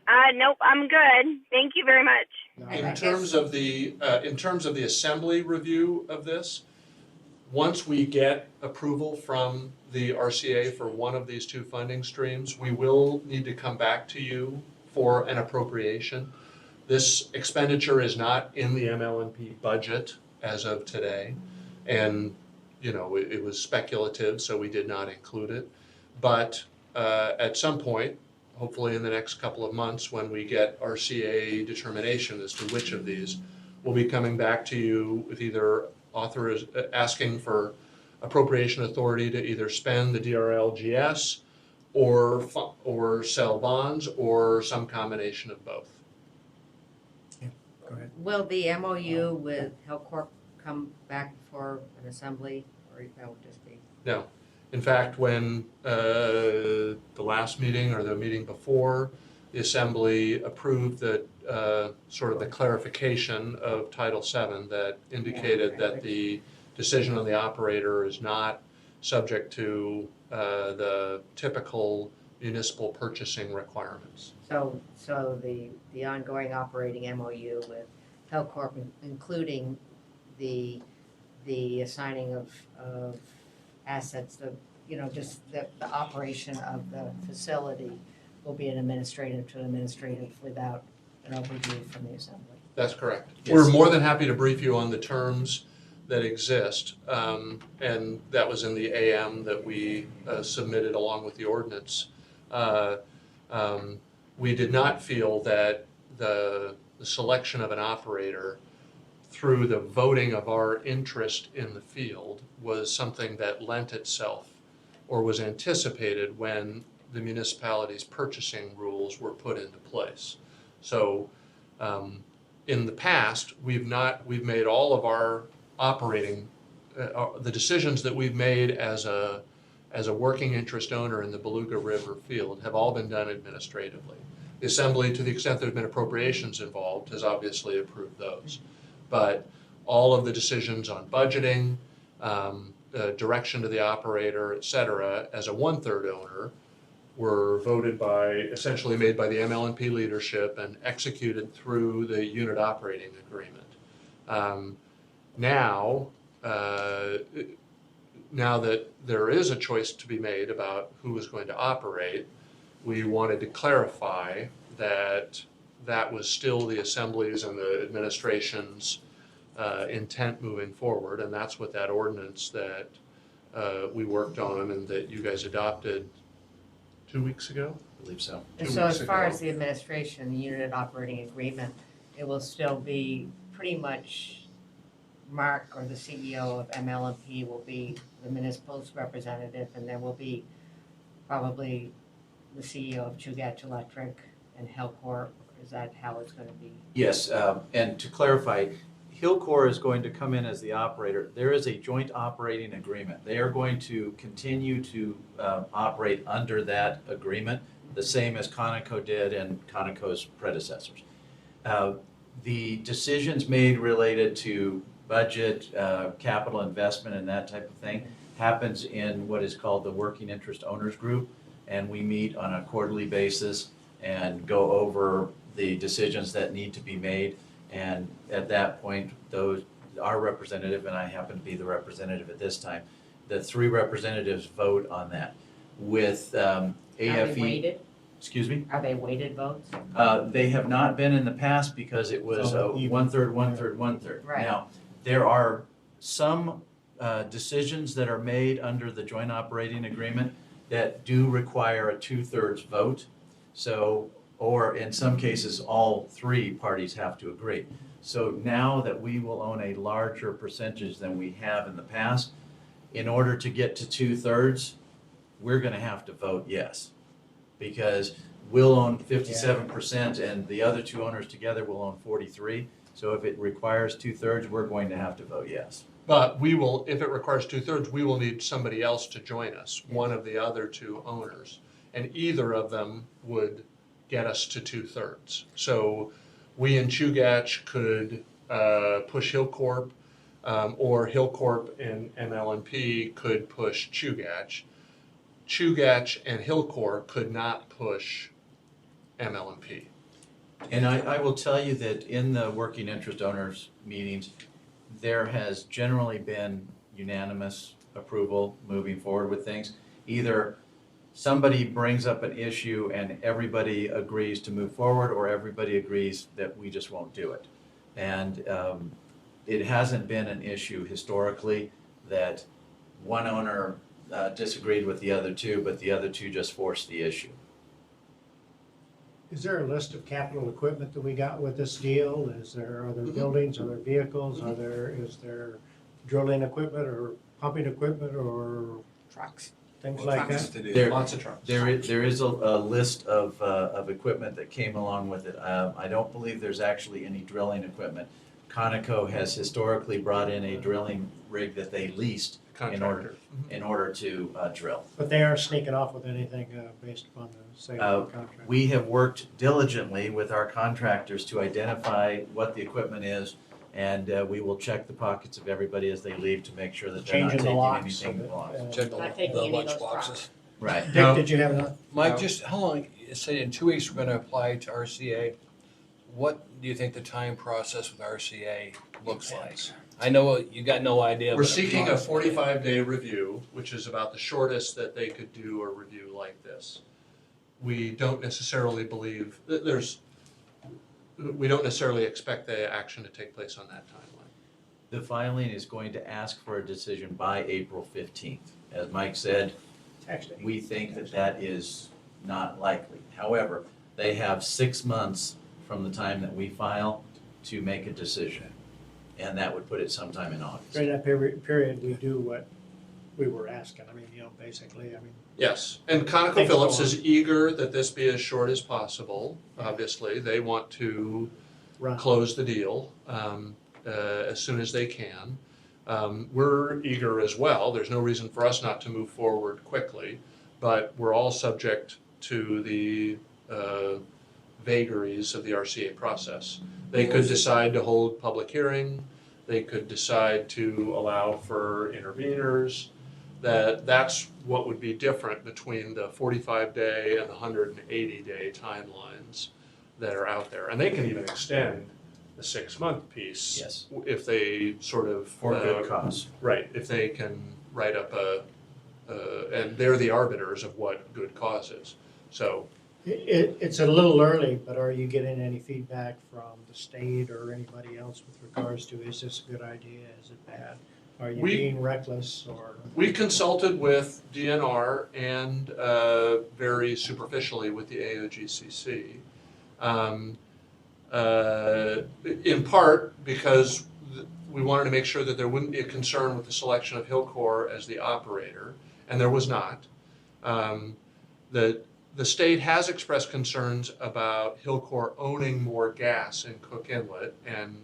Nope, I'm good. Thank you very much. In terms of the assembly review of this, once we get approval from the RCA for one of these two funding streams, we will need to come back to you for an appropriation. This expenditure is not in the MLNP budget as of today, and it was speculative, so we did not include it. But at some point, hopefully in the next couple of months, when we get RCA determination as to which of these, we'll be coming back to you with either asking for appropriation authority to either spend the DRLGS or sell bonds or some combination of both. Yeah, go ahead. Will the MOU with Hillcorp come back for an assembly, or that would just be? No. In fact, when the last meeting or the meeting before, the Assembly approved the sort of the clarification of Title VII that indicated that the decision on the operator is not subject to the typical municipal purchasing requirements. So the ongoing operating MOU with Hillcorp, including the assigning of assets, just the operation of the facility will be an administrative to administrative without an overview from the Assembly. That's correct. Yes. We're more than happy to brief you on the terms that exist, and that was in the AM that we submitted along with the ordinance. We did not feel that the selection of an operator through the voting of our interest in the field was something that lent itself or was anticipated when the municipality's purchasing rules were put into place. So in the past, we've made all of our operating, the decisions that we've made as a working interest owner in the Beluga River field have all been done administratively. The Assembly, to the extent there have been appropriations involved, has obviously approved those. But all of the decisions on budgeting, direction to the operator, et cetera, as a 1/3 owner, were essentially made by the MLNP leadership and executed through the unit operating agreement. Now that there is a choice to be made about who is going to operate, we wanted to clarify that that was still the Assembly's and the administration's intent moving forward, and that's what that ordinance that we worked on and that you guys adopted 2 weeks ago? I believe so. And 2 so weeks as far ago. as the administration, the unit operating agreement, it will still be pretty much Mark or the CEO of MLNP will be the municipal's representative, and there will be probably the CEO of Chugach Electric and Hillcorp. Is that how it's going to be? Yes, and to clarify, Hillcorp is going to come in as the operator. There is a joint operating agreement. They are going to continue to operate under that agreement, the same as Conoco did and Conoco's predecessors. The decisions made related to budget, capital investment, and that type of thing happens in what is called the Working Interest Owners Group, and we meet on a quarterly basis and go over the decisions that need to be made. And at that point, our representative, and I happen to be the representative at this time, the 3 representatives vote on that. With Are they AFE, weighted? excuse me? Are they weighted votes? They have not been in the past because it was Even. 1/3, 1/3, 1/3. Right. Now, there are some decisions that are made under the joint operating agreement that do require a 2/3 vote. So, or in some cases, all 3 parties have to agree. So now that we will own a larger percentage than we have in the past, in order to get to 2/3, we're gonna have to vote yes. Because we'll own 57% and the other 2 owners together will own 43. So if it requires 2/3, we're going to have to vote yes. But we will, if it requires 2/3, we will need somebody else to join us, one of the other 2 owners. And either of them would get us to 2/3. So we in Chugach could push Hillcorp, or Hillcorp and MLNP could push Chugach. Chugach and Hillcorp could not push ML&P. And I will tell you that in the working interest owners meetings, there has generally been unanimous approval moving forward with things. Either somebody brings up an issue and everybody agrees to move forward, or everybody agrees that we just won't do it. And it hasn't been an issue historically that one owner disagreed with the other two, but the other two just forced the issue. Is there a list of capital equipment that we got with this deal? Are there buildings, are there vehicles, is there drilling equipment or pumping equipment or Trucks. things like that? There- Lots of trucks. There is a list of equipment that came along with it. I don't believe there's actually any drilling equipment. Conoco has historically brought in a drilling rig that they leased Contractor. in order to drill. But they aren't sneaking off with anything based upon the sale of the contract. We have worked diligently with our contractors to identify what the equipment is, and we will check the pockets of everybody as they leave to make sure that they're not Changing the taking locks. anything that belongs. Check Not taking the any of lunch those boxes. Right. Dick, did you have enough? Mike, just how long, say in 2 weeks, we're gonna apply to RCA. What do you think the time process with RCA looks like? I know you got no idea. We're but seeking a approximately. 45-day review, which is about the shortest that they could do a review like this. We don't necessarily believe, we don't necessarily expect the action to take place on that timeline. The filing is going to ask for a decision by April 15th. As Mike said, Tax day. we think that that is not likely. However, they have 6 months from the time that we file to make a decision. And that would put it sometime in August. During that period, we do what we were asking. Basically, Yes, and Thanks, ConocoPhillips Dawn. is eager that this be as short as possible. Obviously, they want to run. close the deal as soon as they can. We're eager as well. There's no reason for us not to move forward quickly, but we're all subject to the vagaries of the RCA process. They could decide to hold public hearing. They could decide to allow for interveners. That's what would be different between the 45-day and the 180-day timelines that are out there. And they can even extend the 6-month piece. Yes. If they sort of. For good cause. Right, if they can write up and they're the arbiters of what good cause is. So, It's a little early, but are you getting any feedback from the state or anybody else with regards to, is this a good idea, is it bad? Are you being reckless or? we consulted with DNR and very superficially with the AOGCC. In part because we wanted to make sure that there wouldn't be a concern with the selection of Hillcore as the operator, and there was not. The state has expressed concerns about Hillcore owning more gas in Cook Inlet and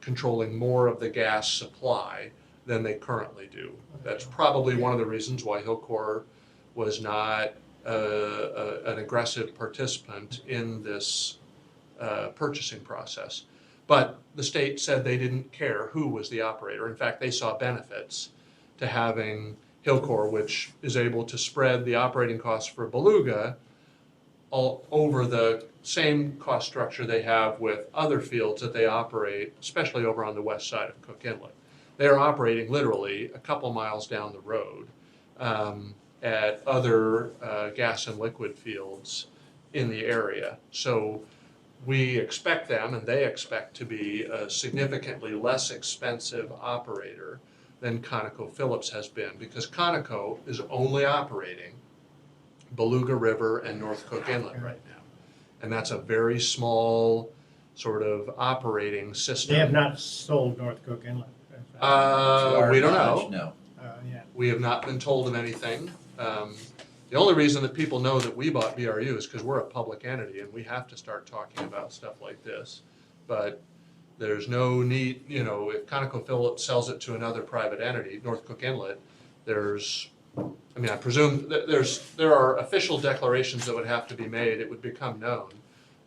controlling more of the gas supply than they currently do. That's probably one of the reasons why Hillcore was not an aggressive participant in this purchasing process. But the state said they didn't care who was the operator. In fact, they saw benefits to having Hillcore, which is able to spread the operating costs for Beluga all over the same cost structure they have with other fields that they operate, especially over on the west side of Cook Inlet. They are operating literally a couple miles down the road at other gas and liquid fields in the area. So we expect them, and they expect to be a significantly less expensive operator than ConocoPhillips has been, because Conoco is only operating Beluga River and North Cook Inlet right now. And that's a very small sort of operating system. They have not sold North Cook Inlet. To our We don't knowledge, know. No. Yeah. We have not been told of anything. The only reason that people know that we bought BRU is because we're a public entity and we have to start talking about stuff like this. But there's no need, if ConocoPhillips sells it to another private entity, North Cook Inlet, I presume that there are official declarations that would have to be made. It would become known,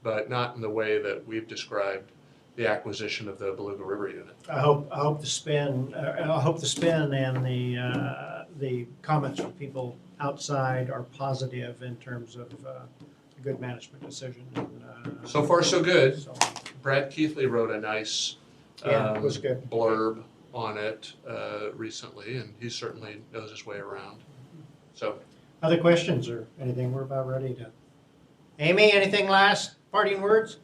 but not in the way that we've described the acquisition of the Beluga River unit. I hope the spin and the comments from people outside are positive in terms of a good management decision. And, So far, so good. So, Brad Keithley wrote a nice yeah, it was good. blurb on it recently, and he certainly knows his way around. So, Other questions or anything? We're about ready to. Amy, anything last parting words?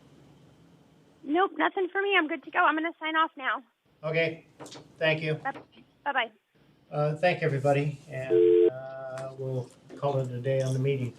Nope, nothing for me. I'm good to go. I'm going to sign off now. Okay, thank you. Bye-bye. Thank everybody, and we'll call it a day on the meeting.